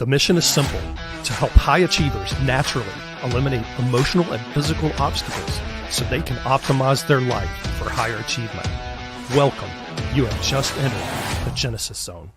The mission is simple: to help high achievers naturally eliminate emotional and physical obstacles so they can optimize their life for higher achievement. Welcome. You have just entered the Genesis Zone.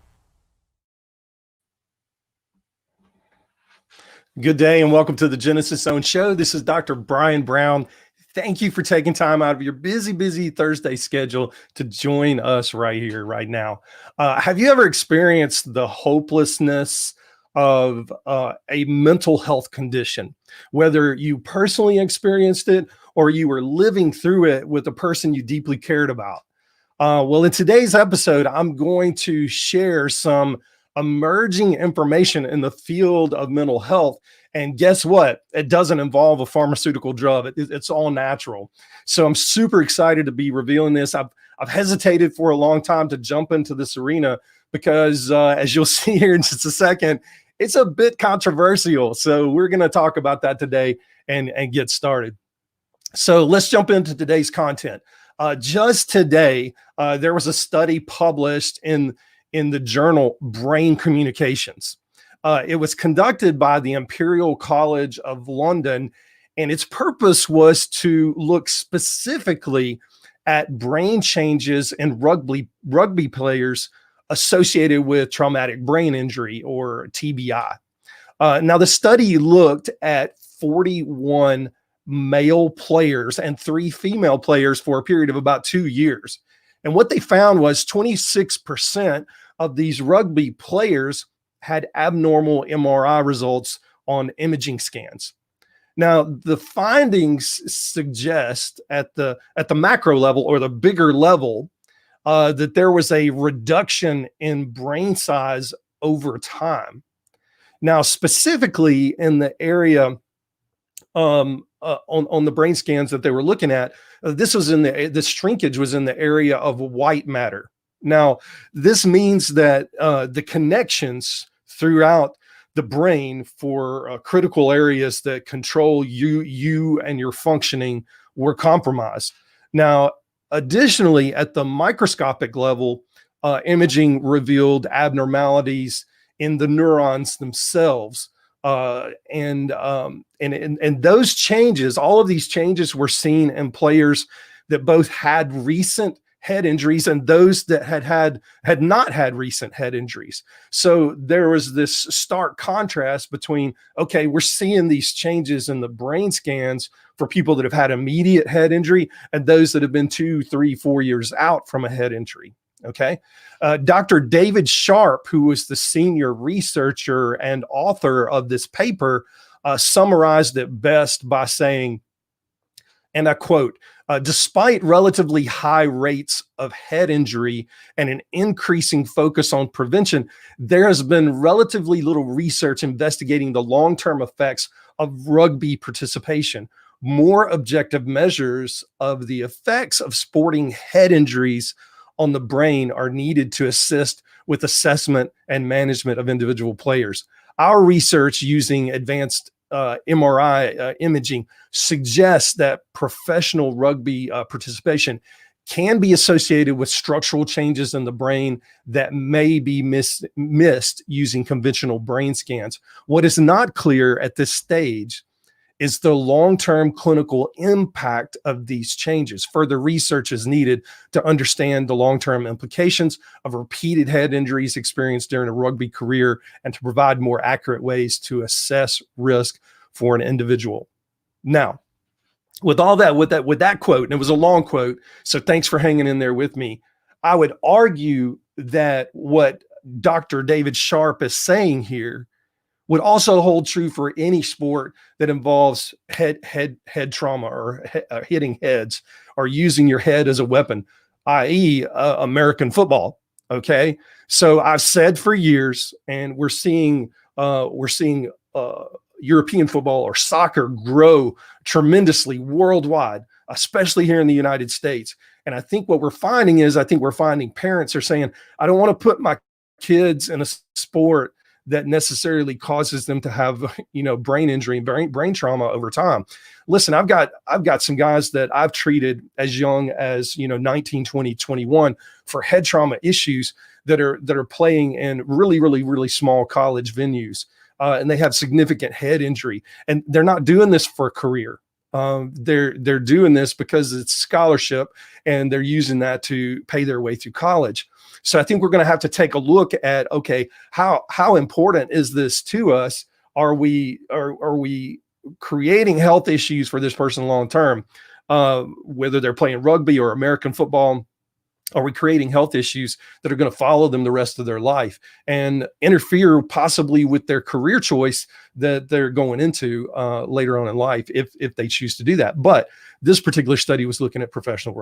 Good day and welcome to the Genesis Zone show. This is Dr. Brian Brown. Thank you for taking time out of your busy Thursday schedule to join us right here, right now. Have you ever experienced the hopelessness of a mental health condition, whether you personally experienced it or you were living through it with a person you deeply cared about? Well, in today's episode, I'm going to share some emerging information in the field of mental health. And guess what? It doesn't involve a pharmaceutical drug. It's all natural. So I'm super excited to be revealing this. I've hesitated for a long time to jump into this arena because as you'll see here in just a second, it's a bit controversial. So we're going to talk about that today and get started. So let's jump into today's content. Just today, there was a study published in the journal Brain Communications. It was conducted by the Imperial College of London, and its purpose was to look specifically at brain changes in rugby players associated with traumatic brain injury, or TBI. Now, the study looked at 41 male players and 3 female players for a period of about 2 years. And what they found was 26% of these rugby players had abnormal MRI results on imaging scans. Now, the findings suggest at the macro level, or the bigger level, that there was a reduction in brain size over time. Now, specifically in the area on the brain scans that they were looking at, the shrinkage was in the area of white matter. Now, this means that the connections throughout the brain for critical areas that control you and your functioning were compromised. Now, additionally, at the microscopic level, imaging revealed abnormalities in the neurons themselves. And those changes, all of these changes were seen in players that both had recent head injuries and those that had not had recent head injuries. So there was this stark contrast between, okay, we're seeing these changes in the brain scans for people that have had immediate head injury and those that have been 2, 3, 4 years out from a head injury. Okay. Dr. David Sharp, who was the senior researcher and author of this paper, summarized it best by saying, and I quote, despite relatively high rates of head injury and an increasing focus on prevention, there has been relatively little research investigating the long-term effects of rugby participation. More objective measures of the effects of sporting head injuries on the brain are needed to assist with assessment and management of individual players. Our research using advanced MRI imaging suggests that professional rugby participation can be associated with structural changes in the brain that may be missed using conventional brain scans. What is not clear at this stage is the long-term clinical impact of these changes. Further research is needed to understand the long-term implications of repeated head injuries experienced during a rugby career and to provide more accurate ways to assess risk for an individual. Now, with all that, with that quote, and it was a long quote, so thanks for hanging in there with me, I would argue that what Dr. David Sharp is saying here would also hold true for any sport that involves head trauma or hitting heads or using your head as a weapon, i.e. American football. Okay. So I've said for years, and we're seeing European football or soccer grow tremendously worldwide, especially here in the United States. And I think what we're finding is, parents are saying, I don't want to put my kids in a sport that necessarily causes them to have, brain injury, brain trauma over time. Listen, I've got some guys that I've treated as young as, 19, 20, 21 for head trauma issues that are playing in really, really, really small college venues. And they have significant head injury, and they're not doing this for a career. They're doing this because it's scholarship, and they're using that to pay their way through college. So I think we're going to have to take a look at, okay, how important is this to us? Are we creating health issues for this person long term, whether they're playing rugby or American football? Are we creating health issues that are going to follow them the rest of their life and interfere possibly with their career choice that they're going into later on in life if they choose to do that? But this particular study was looking at professional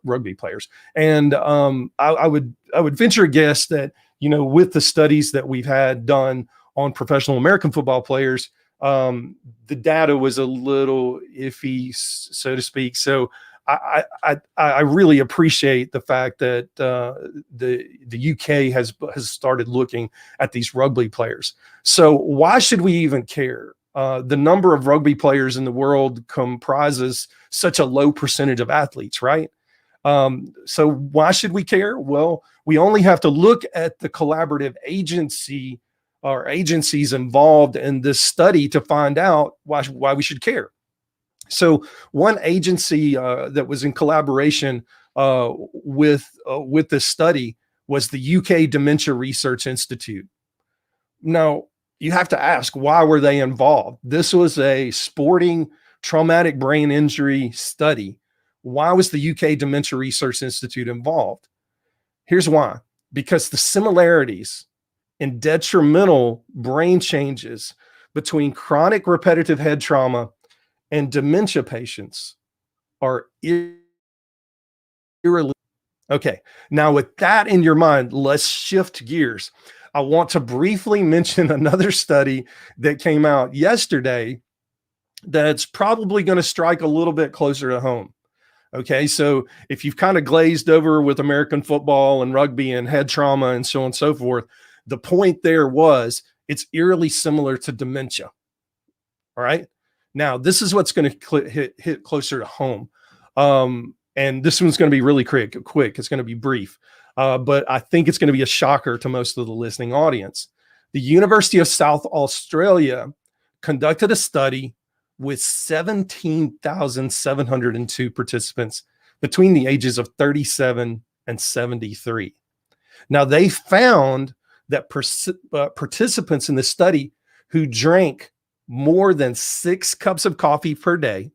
rugby players, and I would venture a guess that, with the studies that we've had done on professional American football players, the data was a little iffy, so to speak. So I really appreciate the fact that the UK has started looking at these rugby players. So why should we even care? The number of rugby players in the world comprises such a low percentage of athletes, right? So why should we care? Well, we only have to look at the collaborative agency or agencies involved in this study to find out why we should care. So one agency that was in collaboration with this study was the UK Dementia Research Institute. Now, you have to ask, why were they involved? This was a sporting traumatic brain injury study. Why was the UK Dementia Research Institute involved? Here's why. Because the similarities in detrimental brain changes between chronic repetitive head trauma and dementia patients are irrelevant. Okay, now with that in your mind, let's shift gears. I want to briefly mention another study that came out yesterday that's probably going to strike a little bit closer to home. Okay, so if you've kind of glazed over with American football and rugby and head trauma and so on and so forth, the point there was it's eerily similar to dementia. All right. Now, this is what's going to hit closer to home. And this one's going to be really quick. It's going to be brief. But I think it's going to be a shocker to most of the listening audience. The University of South Australia conducted a study with 17,702 participants between the ages of 37 and 73. Now, they found that participants in the study who drank more than 6 cups of coffee per day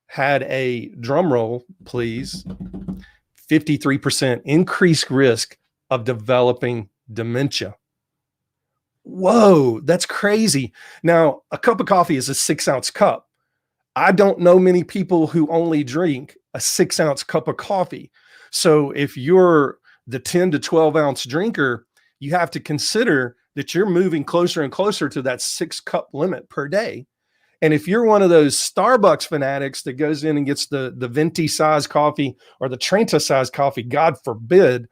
had a, drum roll, please, 53% increased risk of developing dementia. Whoa, that's crazy. Now, a cup of coffee is a 6-ounce cup. I don't know many people who only drink a 6-ounce cup of coffee. So if you're the 10 to 12-ounce drinker, you have to consider that you're moving closer and closer to that 6-cup limit per day. And if you're one of those Starbucks fanatics that goes in and gets the venti size coffee or the Trenta size coffee, God forbid,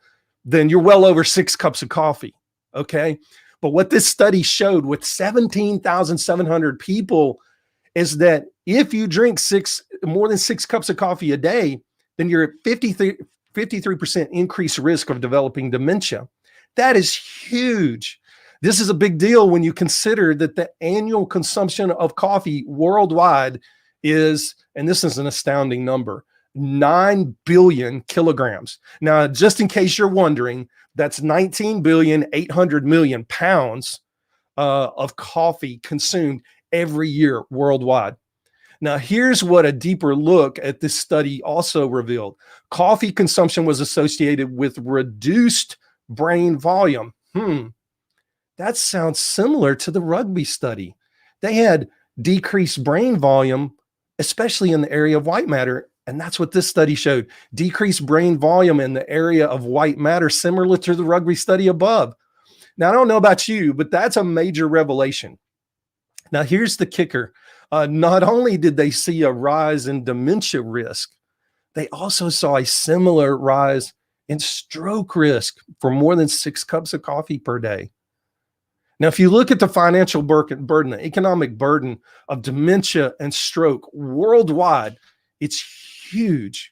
then you're well over 6 cups of coffee. Okay. But what this study showed with 17,700 people is that if you drink more than 6 cups of coffee a day, then you're at 53% increased risk of developing dementia. That is huge. This is a big deal when you consider that the annual consumption of coffee worldwide is, and this is an astounding number, 9 billion kilograms. Now, just in case you're wondering, that's 19,800,000,000 pounds of coffee consumed every year worldwide. Now, here's what a deeper look at this study also revealed. Coffee consumption was associated with reduced brain volume. That sounds similar to the rugby study. They had decreased brain volume, especially in the area of white matter. And that's what this study showed. Decreased brain volume in the area of white matter, similar to the rugby study above. Now, I don't know about you, but that's a major revelation. Now, here's the kicker. Not only did they see a rise in dementia risk, they also saw a similar rise in stroke risk for more than 6 cups of coffee per day. Now, if you look at the financial burden, the economic burden of dementia and stroke worldwide, it's huge.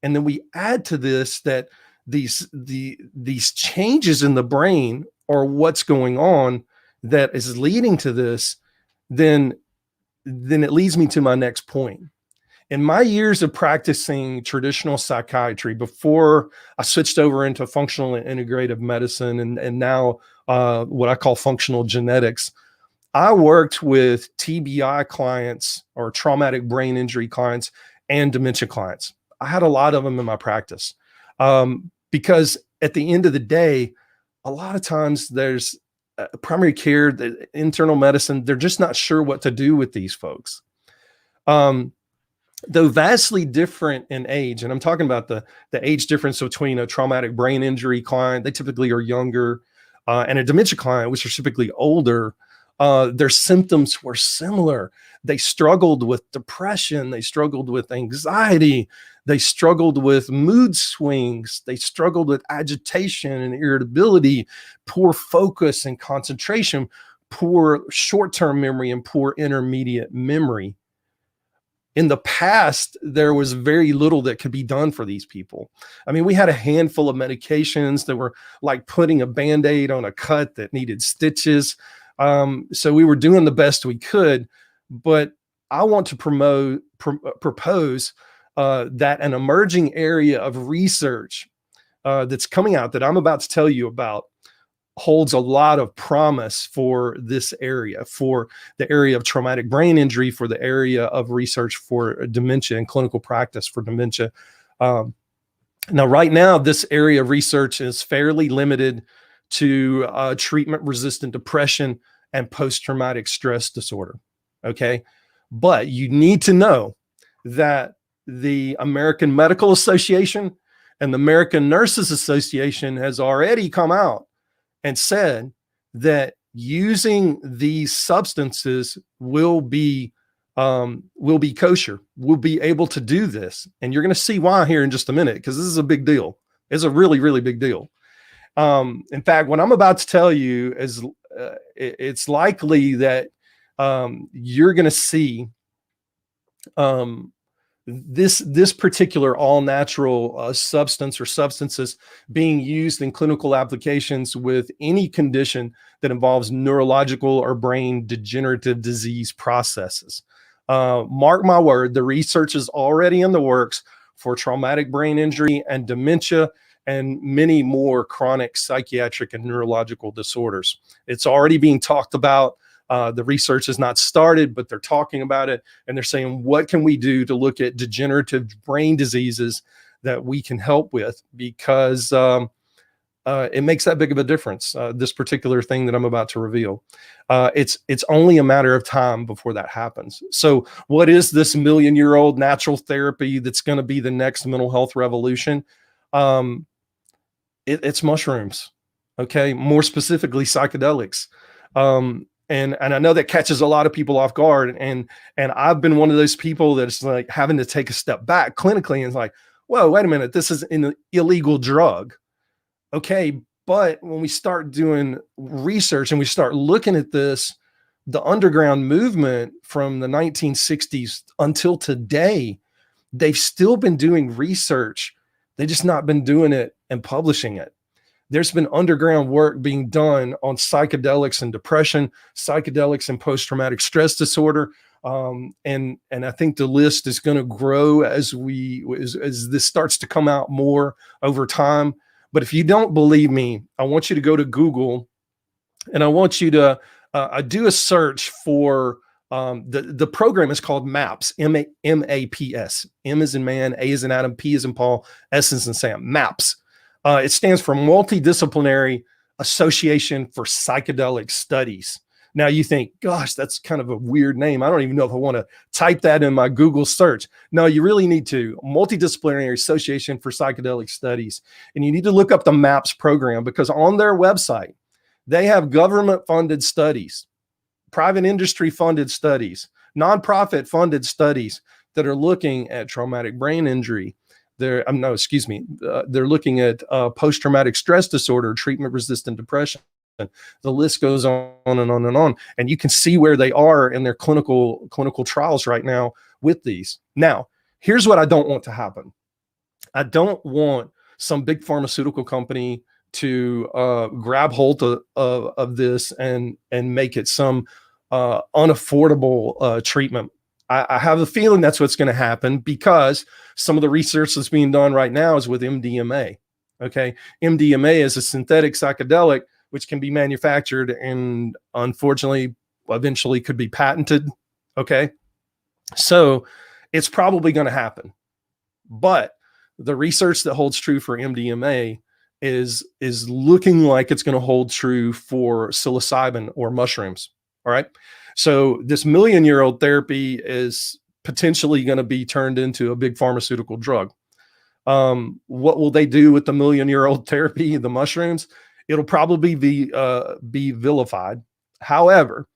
And then we add to this that these changes in the brain are what's going on that is leading to this, then it leads me to my next point. In my years of practicing traditional psychiatry, before I switched over into functional and integrative medicine, and now what I call functional genetics, I worked with TBI clients or traumatic brain injury clients and dementia clients. I had a lot of them in my practice because at the end of the day, a lot of times there's primary care, the internal medicine, they're just not sure what to do with these folks. Though vastly different in age, and I'm talking about the age difference between a traumatic brain injury client, they typically are younger, and a dementia client, which are typically older, their symptoms were similar. They struggled with depression, they struggled with anxiety, they struggled with mood swings, they struggled with agitation and irritability, poor focus and concentration, poor short-term memory, and poor intermediate memory. In the past, there was very little that could be done for these people. I mean, we had a handful of medications that were like putting a Band-Aid on a cut that needed stitches. So we were doing the best we could, but I want to propose that an emerging area of research that's coming out that I'm about to tell you about holds a lot of promise for this area, for the area of traumatic brain injury, for the area of research for dementia and clinical practice for dementia. Now, right now, this area of research is fairly limited to treatment-resistant depression and post-traumatic stress disorder, okay? But you need to know that the American Medical Association and the American Nurses Association has already come out and said that using these substances will be kosher. We'll be able to do this. And you're going to see why here in just a minute, because this is a big deal. It's a really, really big deal. In fact, what I'm about to tell you is it's likely that you're going to see this particular all-natural substance or substances being used in clinical applications with any condition that involves neurological or brain degenerative disease processes. Mark my word, the research is already in the works for traumatic brain injury and dementia and many more chronic psychiatric and neurological disorders. It's already being talked about. The research is not started, but they're talking about it, and they're saying, what can we do to look at degenerative brain diseases that we can help with? Because it makes that big of a difference, this particular thing that I'm about to reveal. It's only a matter of time before that happens. So what is this million-year-old natural therapy that's going to be the next mental health revolution? It's mushrooms, okay? More specifically, psychedelics. And I know that catches a lot of people off guard. And I've been one of those people that's like having to take a step back clinically and it's like, whoa, wait a minute, this is an illegal drug. Okay, but when we start doing research and we start looking at this, the underground movement from the 1960s until today, they've still been doing research. They've just not been doing it and publishing it. There's been underground work being done on psychedelics and depression, psychedelics and post-traumatic stress disorder. And I think the list is going to grow as this starts to come out more over time. But if you don't believe me, I want you to go to Google and I want you to do a search for the program is called MAPS, M-A-P-S. M as in man, A as in Adam, P as in Paul, S as in Sam, MAPS. It stands for Multidisciplinary Association for Psychedelic Studies. Now you think, gosh, that's kind of a weird name. I don't even know if I want to type that in my Google search. No, you really need to. Multidisciplinary Association for Psychedelic Studies. And you need to look up the MAPS program because on their website, they have government-funded studies, private industry-funded studies, nonprofit-funded studies that are looking at traumatic brain injury. They're looking at post-traumatic stress disorder, treatment-resistant depression. The list goes on and on and on. And you can see where they are in their clinical trials right now with these. Now, here's what I don't want to happen. I don't want some big pharmaceutical company to grab hold of this and make it some unaffordable treatment. I have a feeling that's what's going to happen, because some of the research that's being done right now is with MDMA. Okay, MDMA is a synthetic psychedelic which can be manufactured and unfortunately eventually could be patented. Okay, so it's probably going to happen, but the research that holds true for MDMA is looking like it's going to hold true for psilocybin or mushrooms. All right. So this million-year-old therapy is potentially going to be turned into a big pharmaceutical drug. What will they do with the million-year-old therapy, the mushrooms? It'll probably be vilified. However,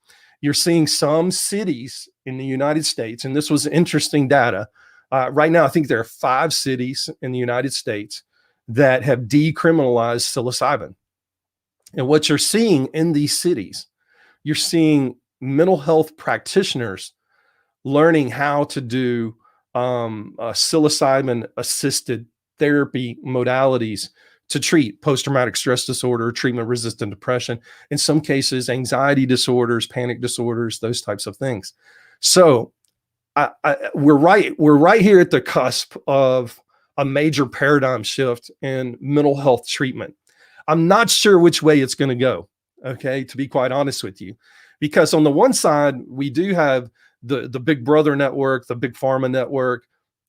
you're seeing some cities in the United States, and this was interesting data. Right now, I think there are 5 cities in the United States that have decriminalized psilocybin. And what you're seeing in these cities, you're seeing mental health practitioners learning how to do psilocybin assisted therapy modalities to treat post-traumatic stress disorder, treatment-resistant depression, in some cases, anxiety disorders, panic disorders, those types of things. So we're right here at the cusp of a major paradigm shift in mental health treatment. I'm not sure which way it's going to go, okay, to be quite honest with you, because on the one side, we do have the Big Brother network, the Big Pharma network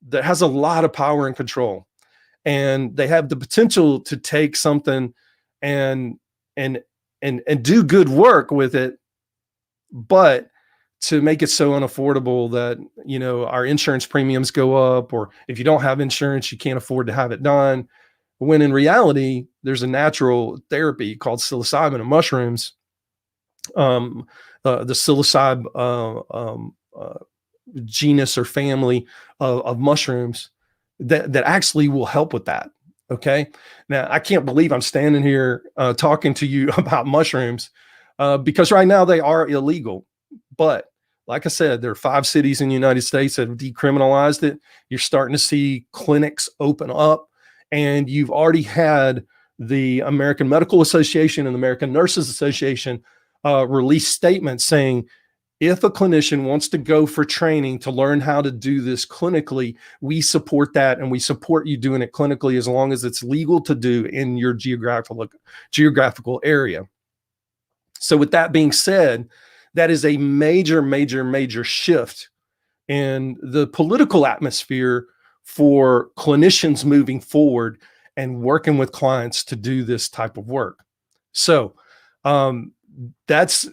that has a lot of power and control, and they have the potential to take something and do good work with it, but to make it so unaffordable that, you know, our insurance premiums go up, or if you don't have insurance, you can't afford to have it done. When in reality, there's a natural therapy called psilocybin and mushrooms, the psilocybe genus or family of mushrooms that actually will help with that. Okay. Now, I can't believe I'm standing here talking to you about mushrooms because right now they are illegal. But like I said, there are 5 cities in the United States that have decriminalized it. You're starting to see clinics open up, and you've already had the American Medical Association and the American Nurses Association release statements saying, if a clinician wants to go for training to learn how to do this clinically, we support that, and we support you doing it clinically as long as it's legal to do in your geographical area. So with that being said, that is a major shift in the political atmosphere for clinicians moving forward and working with clients to do this type of work. So that's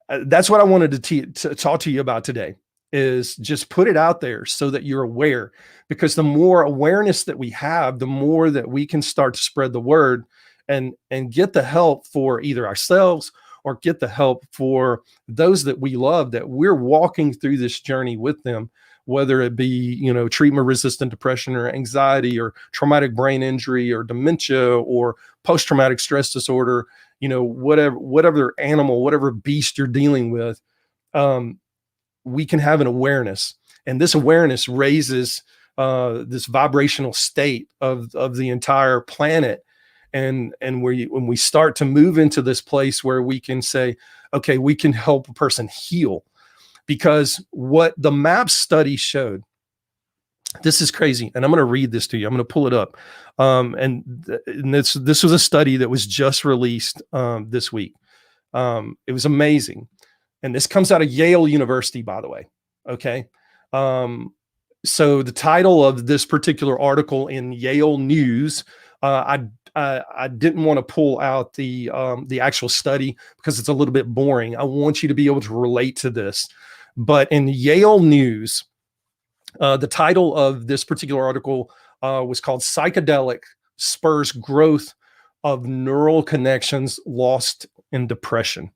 what I wanted to talk to you about today, is just put it out there so that you're aware, because the more awareness that we have, the more that we can start to spread the word and get the help for either ourselves or get the help for those that we love, that we're walking through this journey with them, whether it be, you know, treatment-resistant depression or anxiety or traumatic brain injury or dementia or post-traumatic stress disorder, you know, whatever animal, whatever beast you're dealing with, we can have an awareness. And this awareness raises this vibrational state of the entire planet. And when we start to move into this place where we can say, okay, we can help a person heal, because what the MAPS study showed, this is crazy. And I'm going to read this to you. I'm going to pull it up. This was a study that was just released this week. It was amazing. And this comes out of Yale University, by the way. Okay. So the title of this particular article in Yale News, I didn't want to pull out the actual study because it's a little bit boring. I want you to be able to relate to this. But in Yale News, the title of this particular article was called "Psychedelic Spurs Growth of Neural Connections Lost in Depression."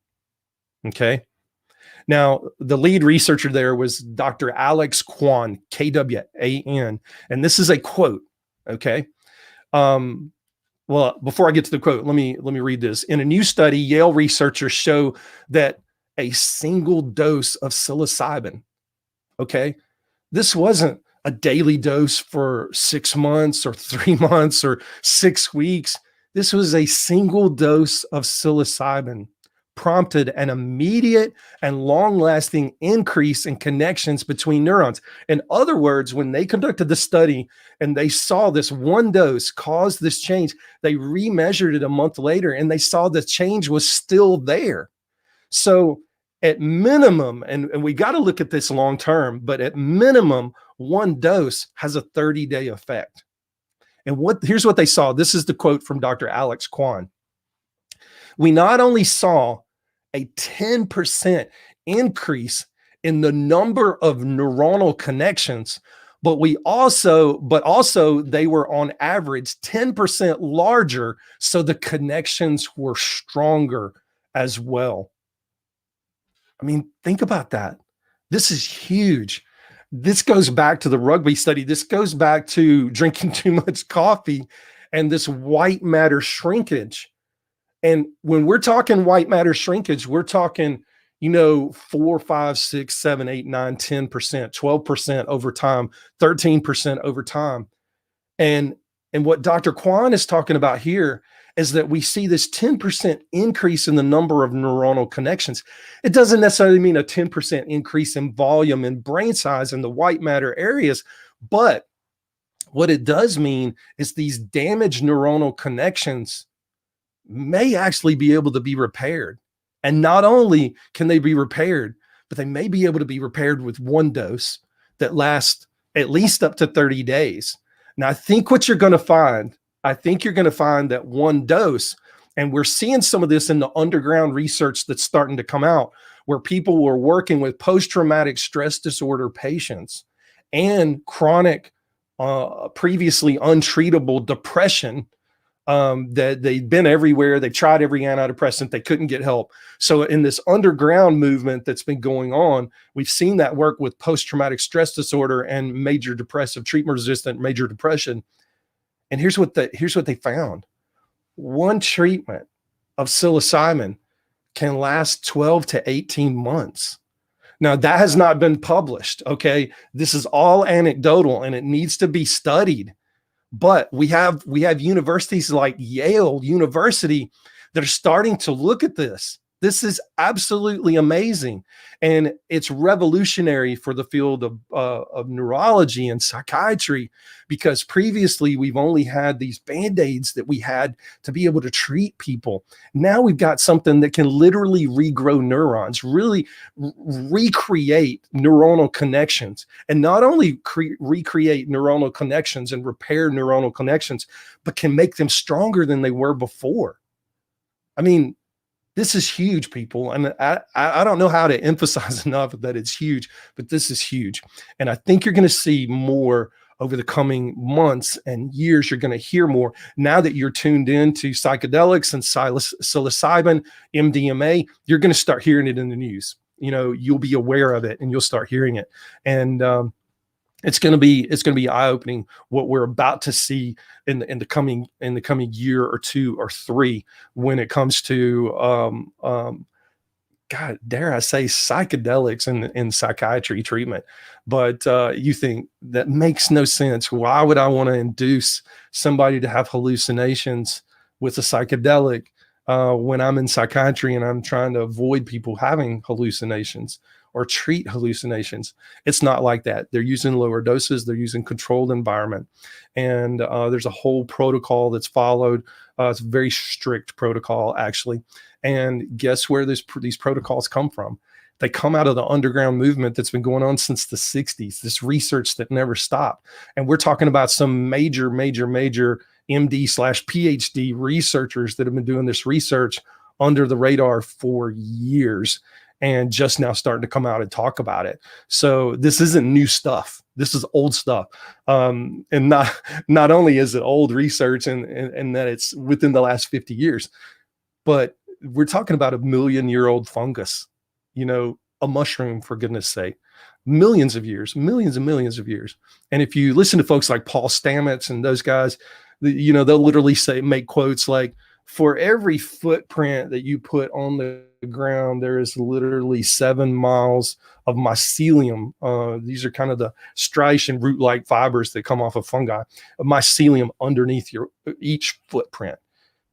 Okay. Now, the lead researcher there was Dr. Alex Kwan, Kwan, and this is a quote. Okay. Well, before I get to the quote, let me read this. In a new study, Yale researchers show that a single dose of psilocybin, okay, this wasn't a daily dose for 6 months or 3 months or 6 weeks. This was a single dose of psilocybin prompted an immediate and long lasting increase in connections between neurons. In other words, when they conducted the study and they saw this one dose cause this change, they remeasured it a month later and they saw the change was still there. So at minimum, and we got to look at this long term, but at minimum, one dose has a 30-day effect. And here's what they saw. This is the quote from Dr. Alex Kwan. We not only saw a 10% increase in the number of neuronal connections, but also they were on average 10% larger. So the connections were stronger as well. I mean, think about that. This is huge. This goes back to the rugby study. This goes back to drinking too much coffee and this white matter shrinkage. And when we're talking white matter shrinkage, we're talking, 4, 5, 6, 7, 8, 9, 10%, 12% over time, 13% over time. And what Dr. Kwan is talking about here is that we see this 10% increase in the number of neuronal connections. It doesn't necessarily mean a 10% increase in volume and brain size in the white matter areas, but what it does mean is these damaged neuronal connections may actually be able to be repaired. And not only can they be repaired, but they may be able to be repaired with one dose that lasts at least up to 30 days. Now, I think you're going to find that one dose, and we're seeing some of this in the underground research that's starting to come out, where people were working with post-traumatic stress disorder patients and chronic, previously untreatable depression, that they've been everywhere. They've tried every antidepressant. They couldn't get help. So in this underground movement that's been going on, we've seen that work with post-traumatic stress disorder and major depressive treatment-resistant major depression. And here's what they found. One treatment of psilocybin can last 12 to 18 months. Now, that has not been published, okay? This is all anecdotal and it needs to be studied. But we have universities like Yale University that are starting to look at this. This is absolutely amazing. And it's revolutionary for the field of neurology and psychiatry, because previously we've only had these Band-Aids that we had to be able to treat people. Now we've got something that can literally regrow neurons, really recreate neuronal connections, and not only recreate neuronal connections and repair neuronal connections, but can make them stronger than they were before. I mean, this is huge, people. And I don't know how to emphasize enough that it's huge, but this is huge. And I think you're going to see more over the coming months and years. You're going to hear more now that you're tuned into psychedelics and psilocybin, MDMA. You're going to start hearing it in the news. You'll be aware of it and you'll start hearing it. And it's going to be eye-opening what we're about to see in the coming year or two or three when it comes to God, dare I say, psychedelics in psychiatry treatment. But you think that makes no sense. Why would I want to induce somebody to have hallucinations with a psychedelic when I'm in psychiatry and I'm trying to avoid people having hallucinations or treat hallucinations? It's not like that. They're using lower doses. They're using controlled environment. And there's a whole protocol that's followed. It's a very strict protocol, actually. And guess where these protocols come from? They come out of the underground movement that's been going on since the 60s, this research that never stopped. And we're talking about some major MD/PhD researchers that have been doing this research under the radar for years, and just now starting to come out and talk about it. So this isn't new stuff. This is old stuff. And not only is it old research and that it's within the last 50 years, but we're talking about a 1 million-year-old fungus, a mushroom, for goodness sake, millions of years, millions and millions of years. And if you listen to folks like Paul Stamets and those guys, they'll literally make quotes like, for every footprint that you put on the ground, there is literally 7 miles of mycelium. These are kind of the striation root-like fibers that come off of fungi, of mycelium underneath each footprint.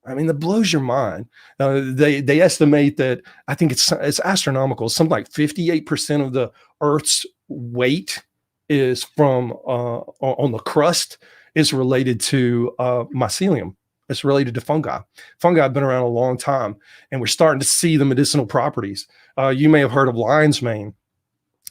I mean, that blows your mind. They estimate that, I think it's astronomical. Something like 58% of the Earth's weight is from on the crust is related to mycelium. It's related to fungi. Fungi have been around a long time, and we're starting to see the medicinal properties. You may have heard of lion's mane.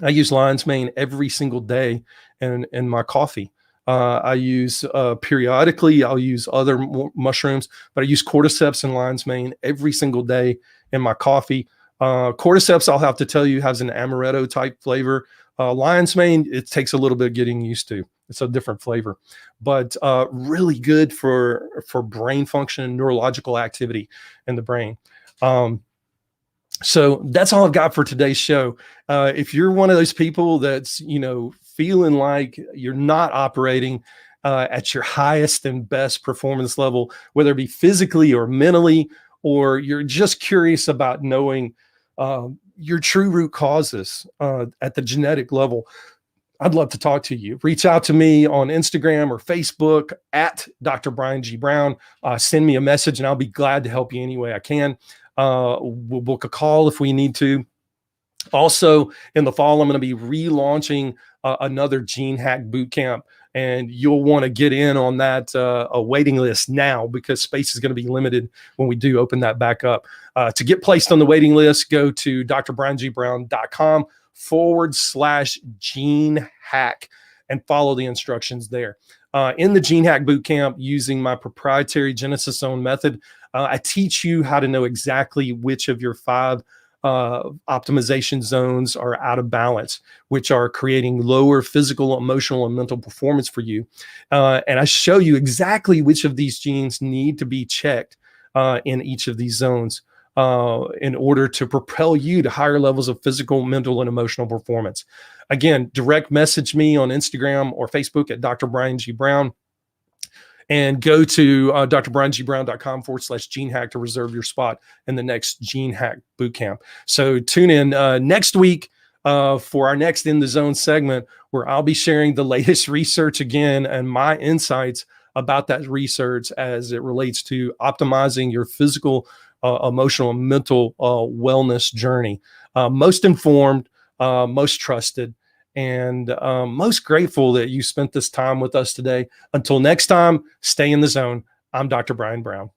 I use lion's mane every single day in my coffee. I use periodically, I'll use other mushrooms, but I use cordyceps and lion's mane every single day in my coffee. Cordyceps, I'll have to tell you, has an amaretto type flavor. Lion's mane, it takes a little bit of getting used to. It's a different flavor, but really good for brain function and neurological activity in the brain. So that's all I've got for today's show. If you're one of those people that's, feeling like you're not operating at your highest and best performance level, whether it be physically or mentally, or you're just curious about knowing your true root causes at the genetic level, I'd love to talk to you. Reach out to me on Instagram or Facebook at Dr. Brian G. Brown. Send me a message and I'll be glad to help you any way I can. We'll book a call if we need to. Also, in the fall, I'm going to be relaunching another Gene Hack Bootcamp, and you'll want to get in on that a waiting list now, because space is going to be limited when we do open that back up. To get placed on the waiting list, go to drbriangBrown.com/Gene Hack and follow the instructions there. In the Gene Hack Bootcamp, using my proprietary Genesis Zone method, I teach you how to know exactly which of your 5 optimization zones are out of balance, which are creating lower physical, emotional, and mental performance for you. And I show you exactly which of these genes need to be checked in each of these zones in order to propel you to higher levels of physical, mental, and emotional performance. Again, direct message me on Instagram or Facebook at Dr. Brian G. Brown. And go to drbriangBrown.com/Gene Hack to reserve your spot in the next Gene Hack Bootcamp. So tune in next week for our next In the Zone segment, where I'll be sharing the latest research again and my insights about that research as it relates to optimizing your physical, emotional, and mental wellness journey. Most informed, most trusted, and most grateful that you spent this time with us today. Until next time, stay in the zone. I'm Dr. Brian Brown.